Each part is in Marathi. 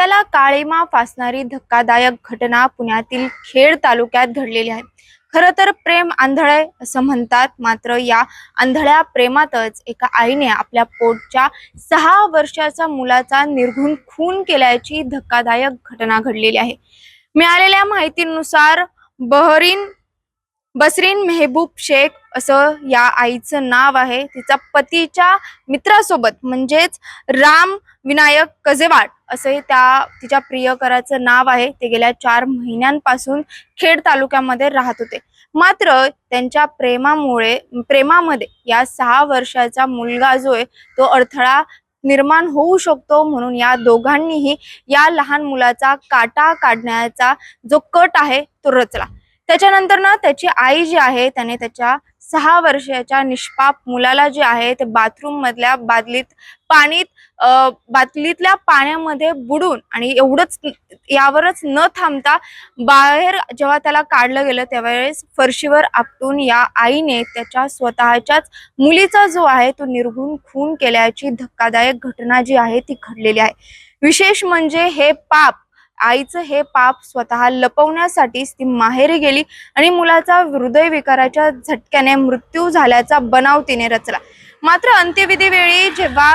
नात्याला काळीमा फासणारी धक्कादायक घटना पुण्यातील खेड तालुक्यात घडलेली आहे। खरं तर प्रेम आंधळ आहे असं म्हणतात, मात्र या आंधळ्या प्रेमातच एका आईने आपल्या पोटच्या 6 वर्षाच्या मुलाचा निर्घृण खून केल्याची धक्कादायक घटना घडलेली आहे। मिळालेल्या माहितीनुसार बसरीन मेहबूब शेख असं या आईचं नाव आहे। तिचा पतीच्या मित्रासोबत म्हणजेच राम विनायक कजेवाड असे तिच्या प्रियकराचं नाव आहे। ते गेल्या 4 महिन्यांपासून खेड तालुक्यामध्ये राहत होते, मात्र त्यांच्या प्रेमामध्ये या 6 वर्षाचा मुलगा जो आहे तो अडथळा निर्माण होऊ शकतो, म्हणून या दोघांनीही या लहान मुलाचा काटा काढण्याचा जो कट आहे तो रचला। त्याच्यानंतर ना त्याची आई जी आहे त्याने त्याच्या 6 वर्षाच्या निष्पाप मुलाला जे आहे ते बाथरूम मधल्या बाटलीतल्या पाण्यामध्ये बुडून आणि एवढंच यावरच न थांबता बाहेर जेव्हा त्याला काढलं गेलं त्यावेळेस फरशीवर आपटून या आईने त्याच्या स्वतःच्याच मुलीचा जो आहे तो निर्घृण खून केल्याची धक्कादायक घटना जी आहे ती घडलेली आहे। विशेष म्हणजे आईचं हे पाप स्वतः लपवण्यासाठीच ती माहेरी गेली आणि मुलाचा हृदयविकाराच्या झटक्याने मृत्यू झाल्याचा बनाव तिने रचला। मात्र अंत्यविधी वेळी जेव्हा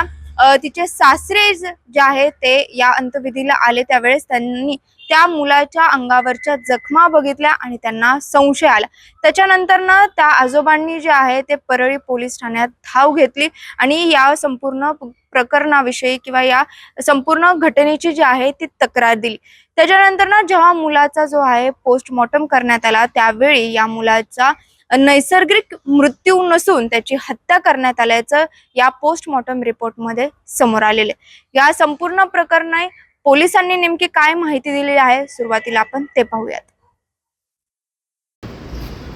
तिचे सासरे जे आहे ते या अंत्यविधीला आले त्यावेळेस त्यांनी त्या मुलाच्या अंगावरच्या जखमा बघितल्या आणि त्यांना संशय आला। त्याच्यानंतर ना त्या आजोबांनी जे आहे ते परळी पोलीस ठाण्यात धाव घेतली आणि या संपूर्ण प्रकरणाविषयी किंवा या संपूर्ण घटनेची जी आहे ती तक्रार दिली। त्याच्यानंतर ना जेव्हा मुलाचा जो आहे पोस्टमॉर्टम करण्यात आला त्यावेळी या मुलाचा नैसर्गिक मृत्यू नसून त्याची हत्या करण्यात आल्याचं या पोस्टमॉर्टम रिपोर्टमध्ये समोर आलेले। या संपूर्ण प्रकरणात पोलिसांनी नेमकी काय माहिती दिलेली आहे सुरुवातीला आपण ते पाहूयात।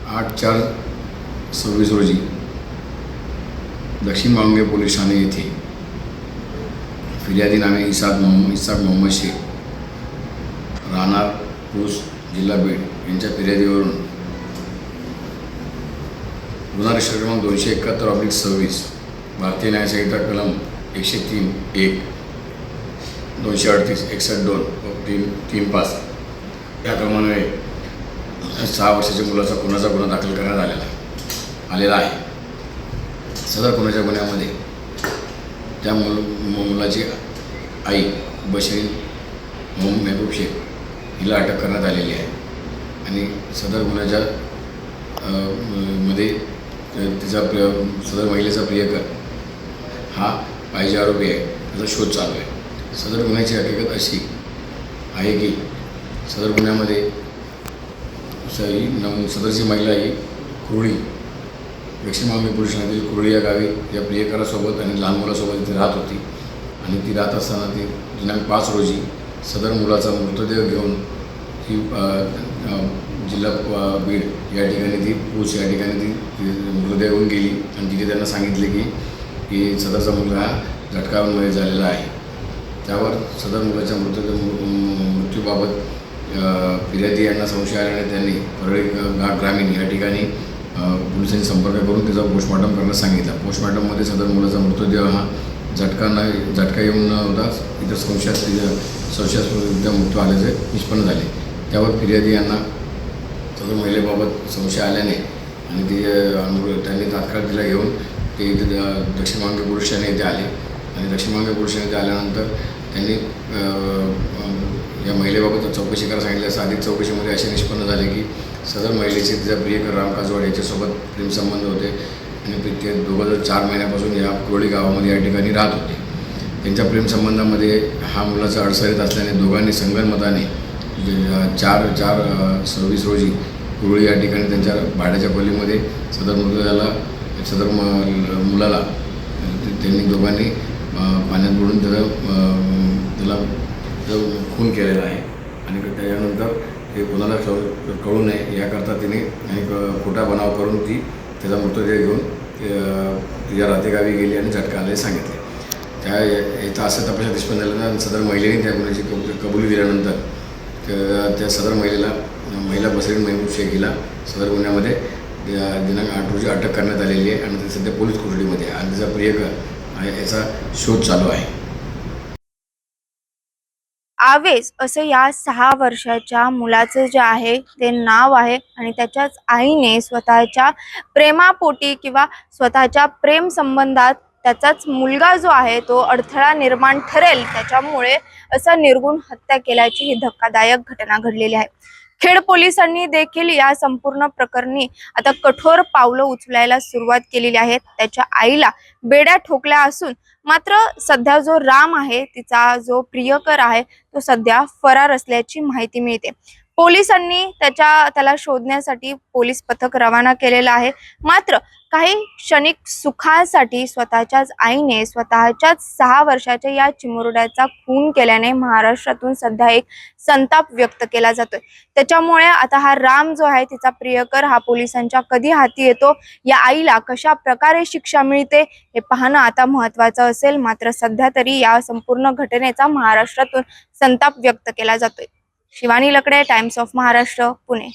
8/4/26 रोजी दक्षिण वांगे पोलीस ठाणे येथे फिर्यादी नामे इसाक मोहम्मद शेख राहणार पोस्ट जिल्हा बीड यांच्या फिर्यादीवरून गुन्हा रजिस्टर क्रमांक 271/26 भारतीय न्याय संहिता कलम 103(1), 238, 61(2) व 3(5) या क्रमाने 6 वर्षाच्या मुलाचा खुनाचा गुन्हा दाखल करण्यात आलेला आहे। सदर खुनाच्या गुन्ह्यामध्ये त्या मुलाची आई बसरीन मेहबूब शेख हिला अटक करण्यात आलेली आहे आणि सदर गुन्ह्याच्या मध्ये सदर महिलेचा प्रियकर हा पाहिजे आरोपी आहे, त्याचा शोध चालू आहे। सदर गुन्ह्याची हकीकत अशी आहे की सदर गुन्ह्यामध्ये सदरची महिला ही कुरळी दक्षिण वांगे पोलीस ठाण्यातील कुरळी या गावी या प्रियकरासोबत आणि लहान मुलासोबत ती राहत होती आणि ती राहत असताना ती दिनांक 5 रोजी सदर मुलाचा मृतदेह घेऊन ही जिल्हा बीड या ठिकाणी ती पूछ या ठिकाणी ती मृतदेह घेऊन गेली आणि तिथे त्यांना सांगितले की सदरचा मुलगा हा झटकावून झालेला आहे। त्यावर सदर मुलाच्या मृत्यूबाबत फिर्यादी यांना संशय आल्याने त्यांनी परळी ग्रामीण या ठिकाणी पोलिसांनी संपर्क करून त्याचा पोस्टमॉर्टम करण्यास सांगितलं। पोस्टमॉर्टममध्ये सदर मुलाचा मृतदेह हा झटका येऊन न होता इतर संशयास्पद मृत्यू आल्याचे निष्पन्न झाले। त्यावर फिर्यादी यांना सदर महिलेबाबत संशय आल्याने आणि त्यांनी तात्काळ तिला घेऊन ते दक्षिण वांगे पोलीस ठाणे येथे आले आणि दक्षिण वांगे पोलीस ठाणे येथे आल्यानंतर त्यांनी या महिलेबाबत चौकशी करायला सांगितल्यास अधिक चौकशीमध्ये असे निष्पन्न झाले की सदर महिलेचे तिचा प्रियकर राम काजवाड याच्यासोबत प्रेमसंबंध होते आणि ते दोघं 4 महिन्यापासून या कुरळी गावामध्ये या ठिकाणी राहत होते। त्यांच्या प्रेमसंबंधामध्ये हा मुलाचा अडसर असल्याने दोघांनी संगनमताने 4/4/26 रोजी कुरळी या ठिकाणी त्यांच्या भाड्याच्या खोलीमध्ये सदर मुलाला त्यांनी दोघांनी पाण्यात बुडून त्याला खून केलेला आहे आणि त्याच्यानंतर ते कोणाला कळू नये याकरता तिने खोटा बनाव करून ती त्याचा मृतदेह घेऊन तिच्या राहतेगावी गेली आणि झटका आले सांगितले। याचा असं तपासात निष्पन्न झाल्यानं सदर महिलेने त्या गुन्ह्याची कबुली दिल्यानंतर त्या सदर महिला बसरीन मेहबूब शेख हिला सदर गुन्ह्यामध्ये दिनांक 8 रोजी अटक करण्यात आलेली आहे आणि ते सध्या पोलीस कोठडीमध्ये आहे आणि त्याचा प्रियकर याचा शोध चालू आहे। आवेश असं या 6 वर्षाच्या मुलाचं जे आहे ते नाव आहे आणि त्याच्याच आईने स्वतःच्या प्रेमापोटी किंवा स्वतःच्या प्रेम संबंधात त्याचाच मुलगा जो आहे तो अडथळा निर्माण ठरेल त्याच्यामुळे असं निर्गुण हत्या केल्याची ही धक्कादायक घटना घडलेली आहे. खेड पोलिसांनी देखील या संपूर्ण प्रकरणी आता कठोर पावलं उचलायला सुरुवात केलेली आहे. त्याच्या आईला बेड्या ठोकल्या असून मात्र सध्या जो राम आहे तिचा जो प्रियकर आहे तो सध्या फरार असल्याची माहिती मिळते. पोलिसांनी त्याला शोधण्यासाठी पोलीस पथक रवाना केलेलं आहे. मात्र काही क्षणिक सुखासाठी स्वतःच्याच आईने स्वतःच्याच 6 वर्षाच्या या चिमुरड्याचा खून केल्याने महाराष्ट्रातून सध्या एक संताप व्यक्त केला जातोय. त्याच्यामुळे आता हा राम जो आहे तिचा प्रियकर हा पोलिसांच्या कधी हाती येतो, या आईला कशा प्रकारे शिक्षा मिळते हे पाहणं आता महत्त्वाचं असेल. मात्र सध्या तरी या संपूर्ण घटनेचा महाराष्ट्रातून संताप व्यक्त केला जातोय. शिवानी लकडे, टाइम्स ऑफ महाराष्ट्र, पुणे.